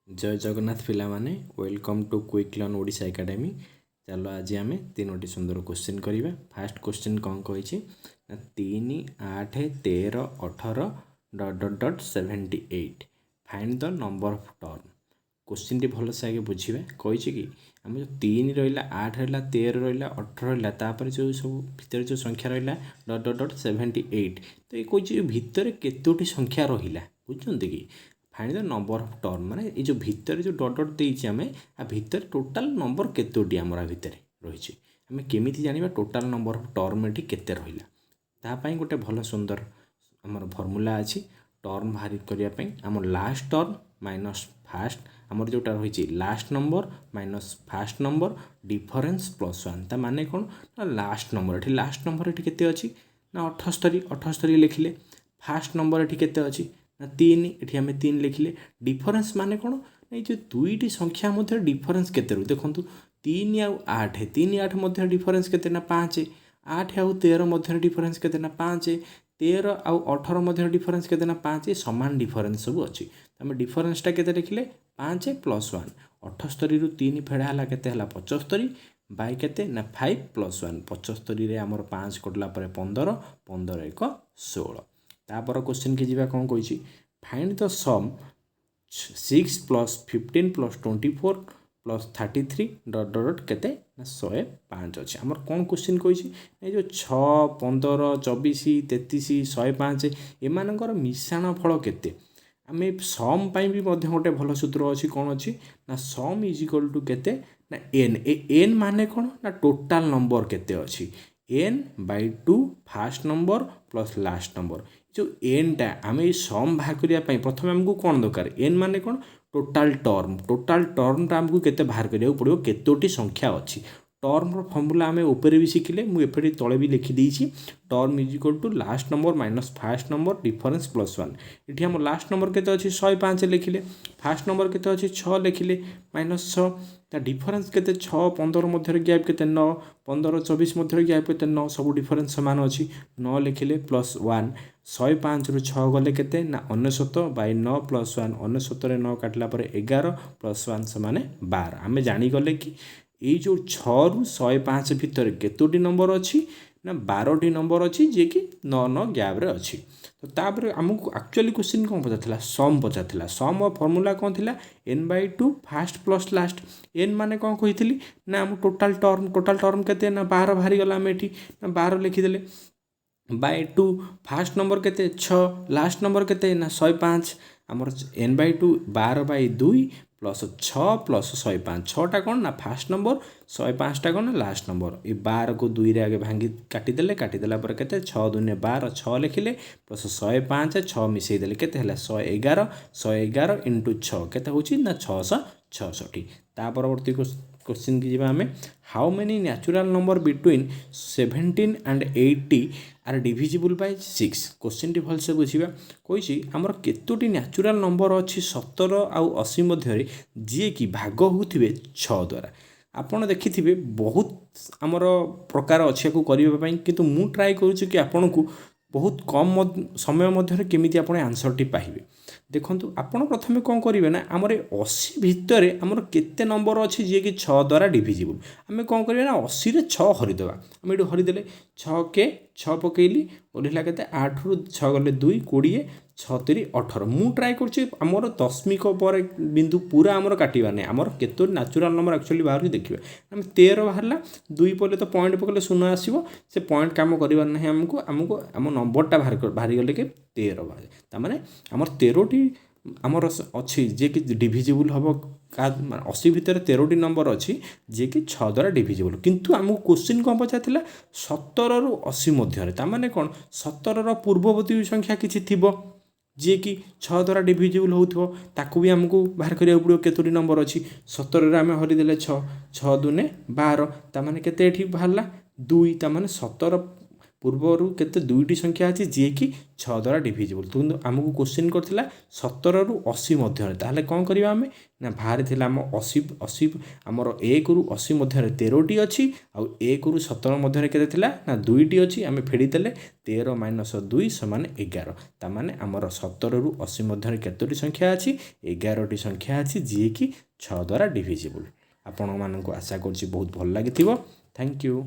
जय जगन्नाथ पिला माने welcome to quick learn Odisha academy. चलो आज आम तीनोटी सुंदर क्वेश्चन करवा। फास्ट क्वेश्चन कौन कही 3 8 13 18 ... ..... 78 find the number of term. Question टी भल से आगे बुझे कही कि आम जो 3 रहा 8 रहा 13 रहा 18 रहा तापर जो सब भितर जो संख्या रहा ... .78 तो ये कही भितर केतोटी संख्या रहा बुझुंट कि find the number of term माने ये जो भितर जो डट डट देइछि आमे आ भितर टोटाल नंबर केतोटी हमरा भितर रहिछि आमे केमिति जानिबा टोटाल नंबर ऑफ टर्म एठी केते रहिला ता पई गोटे भल सुंदर हमर फार्मूला अछि टर्म बाहर करिया पई हमर लास्ट टर्म माइनस फास्ट हमर जोटा रहिछि last number minus first number difference plus 1 ता माने कोन ना लास्ट नंबर एठी केते अछि ना 78 लिखिले फास्ट नंबर एठी केते अछि ना 3 एठी हमें 3 लिखिले डिफरेंस माने कोन ए जो दुईटी संख्या मध्य डिफरेंस केते रु देखंतु 3 आ 8 3 8 मध्य डिफरेंस केते ना 5 8 आ 13 मध्य डिफरेंस केते ना 5 13 आ 18 मध्य डिफरेंस केते ना 5 समान डिफरेंस सब अछि हमें डिफरेंस ता केते लिखिले 5 प्लस 1 78 रु 3 फेडा हला केते हला 75 बाय केते ना 5 प्लस 1 75 रे हमर 5 कटला पर 15 15 1 16 तापर क्वेश्चन के जीवा कौन कही find the sum 6 plus 15 plus 24 plus 33 ... केते 105 अच्छे आमर कौन क्वेश्चन कही जो 6 15 24 33 105 एमानकर मिश्रण फल केते आमे सम पाई भी मध्य गोटे भल सूत्र अच्छी कौन अच्छी ना सम इज इक्वल टू केते ना एन एन माने कौन ना टोटाल नंबर केते अच्छी n by 2 first number plus last number जो एन टा आम सम बाहर करने प्रथम आमको कौन दरकार एन माने कौन टोटाल टर्म टा आमको केते बाहर करिया पड़ो केतोटी संख्या अच्छी टर्म फर्मूला आम ऊपर भी शिखिले मुझे तले भी लिखिदी term is equal to last number minus first number difference plus 1 ये आम लास्ट नंबर केते अच्छी 105 लिखिले फास्ट नंबर केते अच्छी 6 लिखिले माइनस 6 ता डिफरेंस केते 6 15 मध्य गैप केते 9 15 24 मध्य गैप केते 9 सब डिफरेंस समान अच्छी 9 लिखिले प्लस 1 105 रु 6 गले केते ना 99 बाय 9 प्लस 1 99 रे 9 काटला पर 11 प्लस 1 समान 12 आमे जानी गले कि ये जो 6 रु 105 भितर केतोटी नंबर अच्छी ना 12टी नंबर अच्छी जे कि 9 9 गैप रे अच्छी तो तापर हमको एक्चुअली क्वेश्चन कौन पचारला सम पचारला सम और फॉर्मूला कौन थिला n by 2 first plus last n माने कौन कहितली ना हम टोटाल टर्म केते ना 12 बाहरी गला हम एठी ना 12 लिखि देले बाय 2 फास्ट नंबर केते 6 लास्ट नंबर केते ना 105 हमर n by 2 12 by 2 plus 6 plus 105 6टा कौन ना फास्ट नंबर 105 टा कौन ना लास्ट नंबर ये 12 को 2 रे आगे भांगी काटिदेला पर केते 6 दुने 12 6 लिखिले प्लस 105 6 मिसई देले केते हला 111 इंटू 6 केते होची ना 666 ता परवर्ती क्वेश्चन की जीवा हमें how many natural number between 17 and 80 are divisible by 6 question टी भल से बुझिबा कहिछि हमर केतोटी नेचुरल नंबर अछि 17 आउ 80 मध्य जे कि भाग होथिबे 6 द्वारा आपण देखिथिबे बहुत हमर प्रकार अछि को करिबा पई किंतु मु ट्राई करूछु कि आपण को बहुत कम समय मध्य केमिति आपण आंसर टी पाइबे देखंतु आपण प्रथमे कौन करिवे ना हमर 80 भितर हमर केते नंबर अछि जे कि 6 द्वारा डिविजिबल हमें कौन करिवे ना 80 रे 6 हरि देबा हम एटु हरि देले 6 के 6 पकेइली ओलिला केते 8 रु 6 गले 2 20 6 18 मु ट्राई करछि हमर दशमिक पर बिंदु पूरा हमर काटिबा नै हमर केतो नेचुरल नंबर एक्चुअली बाहर देखिबा हम 13 बाहरला 2 पले तो पॉइंट पकले शून्य आसीबो से पॉइंट काम करबा नै हमको हम नंबर टा बाहर गले के 13 बाहर ता माने हमर 13टी हमर अछि जे कि डिविजिबल हबो 80 भितर 13टी नंबर अछि जे कि 6 द्वारा डिविजिबल किंतु हमको क्वेश्चन कोन पचाथिला 17 रु 80 मध्य ता माने कोन 17 रो पूर्ववर्ती संख्या किछि थिबो जे कि 6 द्वारा डिविजिबल होउथो ताकू भी हमको बाहर करिया पड़ो केतोटी नंबर अछि 17 रे हमें हरि देले 6 6 दुने 12 ता माने केते एठी बाहरला 2 ता माने 17 पूर्वर केते दुईटी संख्या अच्छी जी कि 6 द्वारा डिविजिबल तो आमको क्वेश्चन करथिला 17 रु 80 मध्य ताहले कौन करिया आमे ना बाहर थिला हम 80 हमर 1 रु 80 मध्य 13टी अछि आ 1 रु 17 मध्य केते थिला ना दुईटी अछि आमे फेडी देले 13 - 2 = 11 ता माने हमर 17 रु 80 मध्य केतोटी संख्या अछि 11टी संख्या अछि जी कि 6 द्वारा डिविजिबल। आपण मानक आशा करछि बहुत भल लागिथिबो। Thank you.